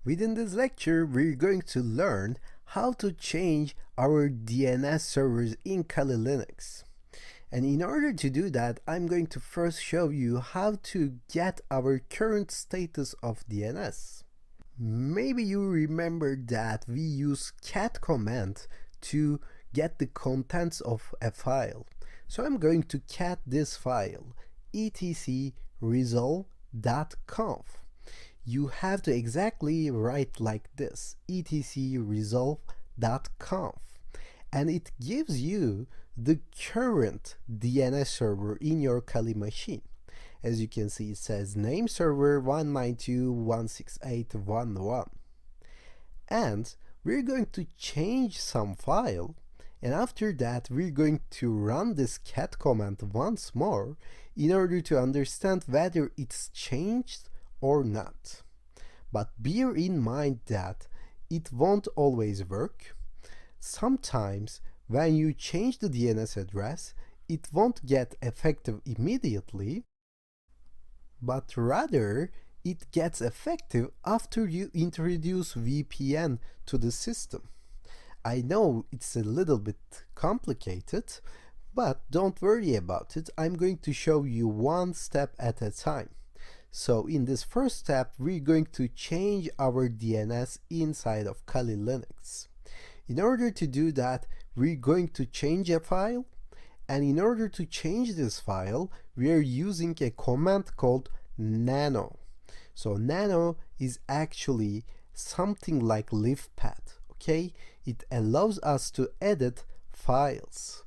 Within this lecture, we're going to learn how to change our DNS servers in Kali Linux. And in order to do that, I'm going to first show you how to get our current status of DNS. Maybe you remember that we use cat command to get the contents of a file. So I'm going to cat this file, etc resolve.conf. You have to exactly write like this, etc resolve.conf, and it gives you the current DNS server in your Kali machine. As you can see, it says name server 192.168.1.1, and we're going to change some file, and after that we're going to run this cat command once more in order to understand whether it's changed or not. But bear in mind that it won't always work. Sometimes when you change the DNS address, it won't get effective immediately, but rather it gets effective after you introduce VPN to the system. I know it's a little bit complicated, but don't worry about it. I'm going to show you one step at a time. So in this first step, we're going to change our DNS inside of Kali Linux. In order to do that, we're going to change a file, and in order to change this file, we are using a command called nano. So nano is actually something like livepad, okay? It allows us to edit files.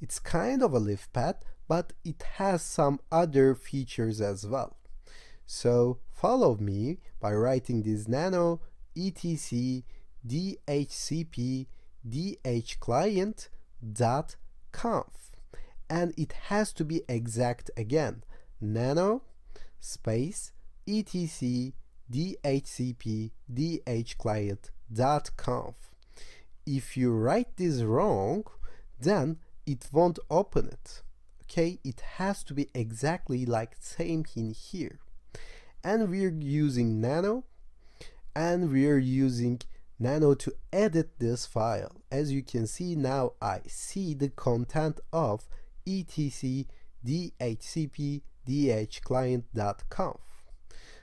It's kind of a livepad, but it has some other features as well. So follow me by writing this nano etc dhcp dhclient.conf, and it has to be exact again, nano space etc dhcp dhclient.conf. If you write this wrong, then it won't open it. Okay, it has to be exactly like same in here. And we're using nano, and we're using nano to edit this file. As you can see now, I see the content of etc dhcp dhclient.conf.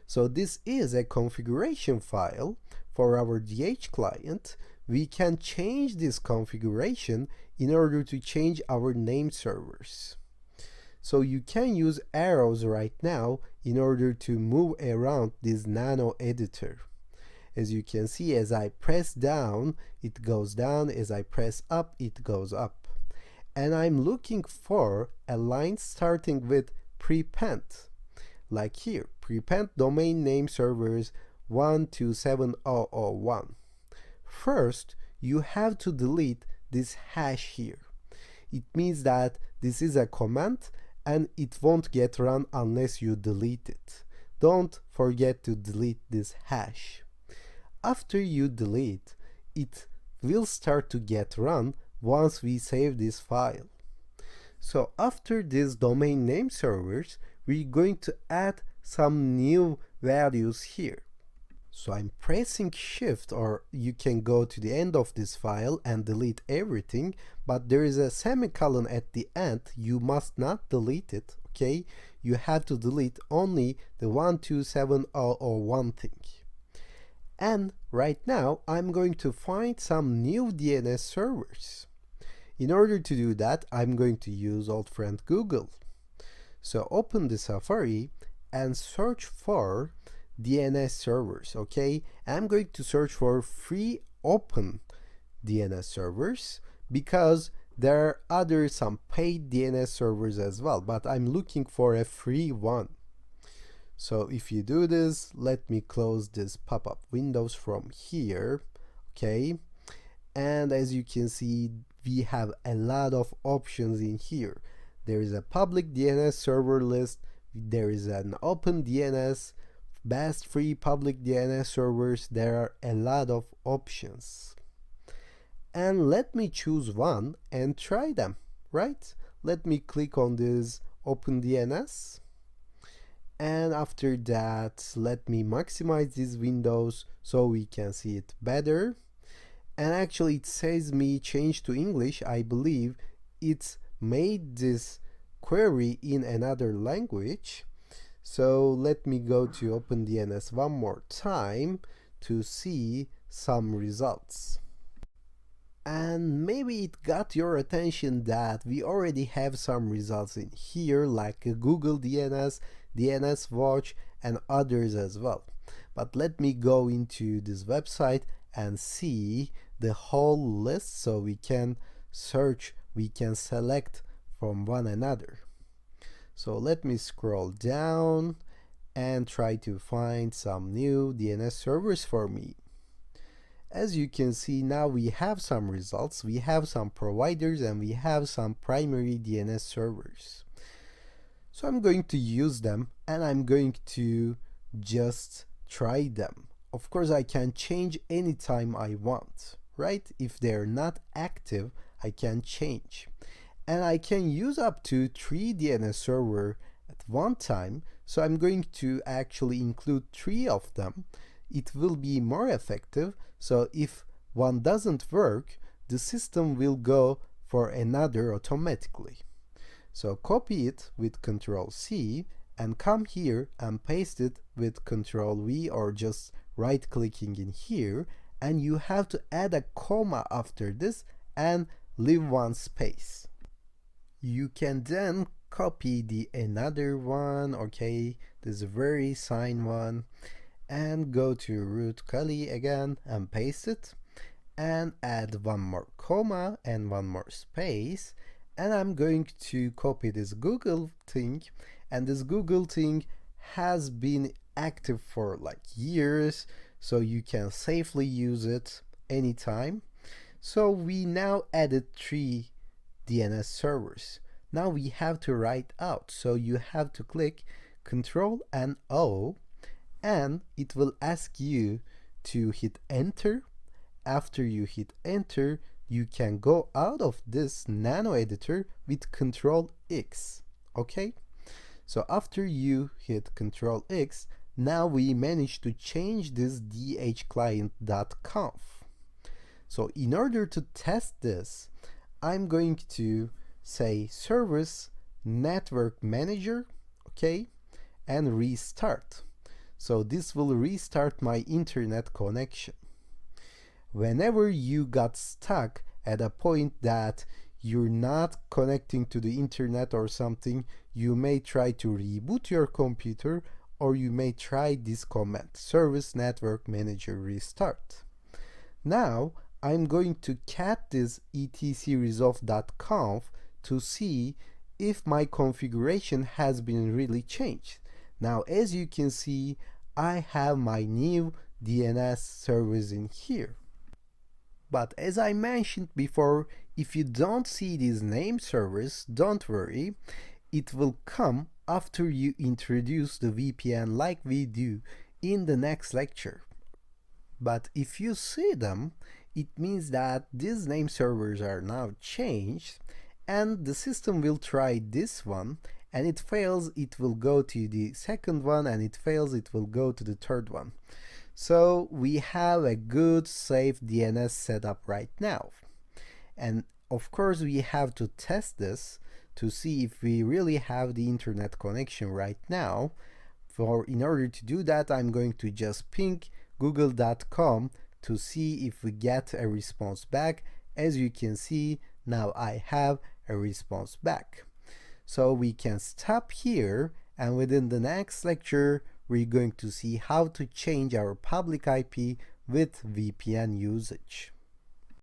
So this is a configuration file for our DH client. We can change this configuration in order to change our name servers. So you can use arrows right now in order to move around this nano editor. As you can see, as I press down, it goes down. As I press up, it goes up. And I'm looking for a line starting with prepend. Like here, prepend domain name servers 127.0.0.1. First, you have to delete this hash here. It means that this is a command and it won't get run unless you delete it. Don't forget to delete this hash. After you delete, it will start to get run once we save this file. So after this domain name servers, we're going to add some new values here. So I'm pressing shift, or you can go to the end of this file and delete everything, but there is a semicolon at the end. You must not delete it, okay? You have to delete only the 127.0.0.1 thing. And right now I'm going to find some new DNS servers. In order to do that, I'm going to use old friend Google. So open the Safari and search for DNS servers, okay? I'm going to search for free open DNS servers because there are some paid DNS servers as well, but I'm looking for a free one. So if you do this, let me close this pop-up windows from here, okay? And as you can see, we have a lot of options in here. There is a public DNS server list, there is an open DNS, best free public DNS servers. There are a lot of options. And let me choose one and try them, right? Let me click on this open DNS. And after that, let me maximize these windows so we can see it better. And actually it says me change to English. I believe it's made this query in another language. So let me go to OpenDNS one more time to see some results. And maybe it got your attention that we already have some results in here, like Google DNS, DNS Watch, and others as well. But let me go into this website and see the whole list so we can search, we can select from one another. So let me scroll down and try to find some new DNS servers for me. As you can see, now we have some results, we have some providers, and we have some primary DNS servers. So I'm going to use them and I'm going to just try them. Of course, I can change anytime I want, right? If they're not active, I can change. And I can use up to 3 DNS servers at one time. So I'm going to actually include 3 of them. It will be more effective. So if one doesn't work, the system will go for another automatically. So copy it with Ctrl+C and come here and paste it with Ctrl+V, or just right clicking in here, and you have to add a comma after this and leave one space. You can then copy the another one, okay, this very sign one, and go to root curly again and paste it and add one more comma and one more space. And I'm going to copy this Google thing, and this Google thing has been active for like years, so you can safely use it anytime. So we now added 3 DNS servers. Now we have to write out, so you have to click Ctrl and O, and it will ask you to hit enter. After you hit enter, you can go out of this nano editor with Ctrl+X, okay? So after you hit Ctrl+X, now we managed to change this dhclient.conf. So in order to test this, I'm going to say service network manager, okay, and restart. So this will restart my internet connection. Whenever you got stuck at a point that you're not connecting to the internet or something, you may try to reboot your computer, or you may try this command, service network manager restart. Now I'm going to cat this etcresolve.conf to see if my configuration has been really changed. Now as you can see, I have my new DNS servers in here. But as I mentioned before, if you don't see these name servers, don't worry, it will come after you introduce the VPN like we do in the next lecture. But if you see them, it means that these name servers are now changed, and the system will try this one, and it fails, it will go to the second one, and it fails, it will go to the third one. So we have a good safe DNS setup right now. And of course we have to test this to see if we really have the internet connection right now. In order to do that, I'm going to just ping google.com to see if we get a response back. As you can see, now I have a response back. So we can stop here, and within the next lecture we're going to see how to change our public IP with VPN usage.